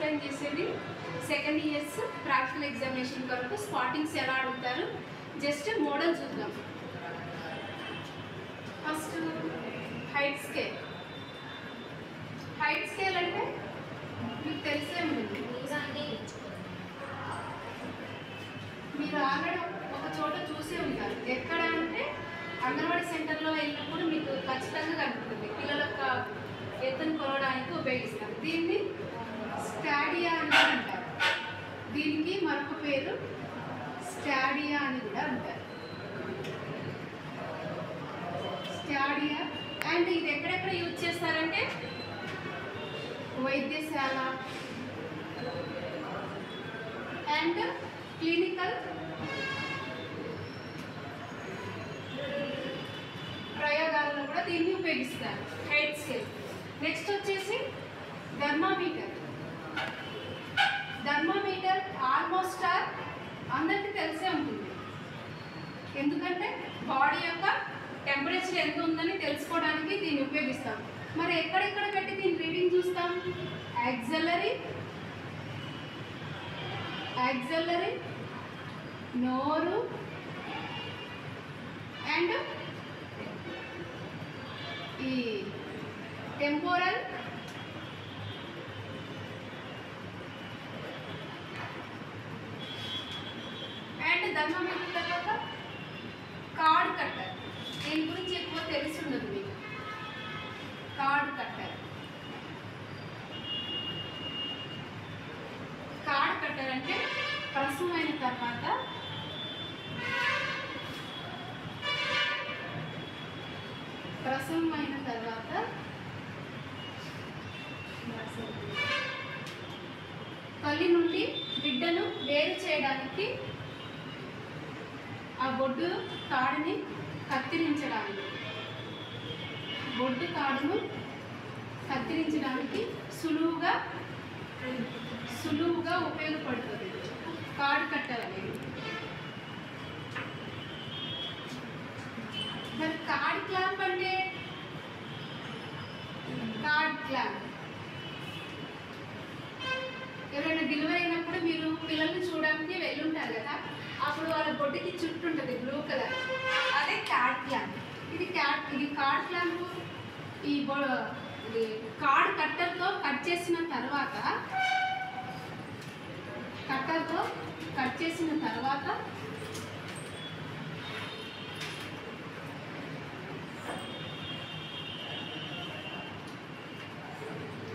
Explain చేసేది second years practical examination కొరకు స్పాటింగ్స్ ఎలా అడుగుతారు జస్ట్ మోడల్ చూద్దాం. First height scale. Height scale అంటే మీకు తెలిసే ఉంటుంది. మీరు ఆల్రెడీ ఒక చోట చూసే ఉంటారు. ఎక్కడ అంటే అంగన్వాడీ సెంటర్లో వెళ్ళినప్పుడు మీకు ఖచ్చితంగా కనిపిస్తుంది. పిల్లల యొక్క ఎత్తును కొలవడానికి ఉపయోగిస్తారు. దీన్ని స్టాడియా అని అంటారు. దీనికి మరొక పేరు స్టాడియా అని కూడా అంటారు. స్టాడియా. అండ్ ఇది ఎక్కడెక్కడ యూజ్ చేస్తారంటే వైద్యశాల అండ్ క్లినికల్ ప్రయోగాలలో కూడా దీన్ని ఉపయోగిస్తారు. Height scale. నెక్స్ట్ వచ్చేసి థర్మామీటర్. థర్మామీటర్ ఆల్మోస్ట్ అందరికీ తెలిసే ఉంటుంది. ఎందుకంటే బాడీ యొక్క టెంపరేచర్ ఎంత ఉందని తెలుసుకోవడానికి దీన్ని ఉపయోగిస్తాం. మరి ఎక్కడెక్కడ పెట్టి దీని రీడింగ్ చూస్తాం? యాక్సిలరీ, నోరు అండ్ ఈ టెంపోరల్ అండ్ థర్మామీటర్ తర్వాత కార్డ్ కట్టర్. దీని గురించి ఎక్కువ తెలిసి ఉండదు మీకు. Card cutter. కార్డ్ కట్టర్ అంటే ప్రసవం అయిన తర్వాత తల్లి నుండి బిడ్డను వేరు చేయడానికి ఆ బొడ్డు తాడుని కత్తిరించడానికి సులువుగా ఉపయోగపడుతుంది కార్డ్ కట్టర్ అనేది. మరి కార్డ్ క్లాంప్ అంటే ఎవరైనా డెలివరీ అయినప్పుడు మీరు పిల్లల్ని చూడడానికి వెళ్ళుంటారు కదా, అప్పుడు వాళ్ళ బొడ్డుకి చుట్టూ ఉంటుంది బ్లూ కలర్, అదే కార్డ్ క్లాంప్. ఇది కార్డ్ క్లాంప్. ఇది కార్డ్ కట్టర్తో కట్ చేసిన తర్వాత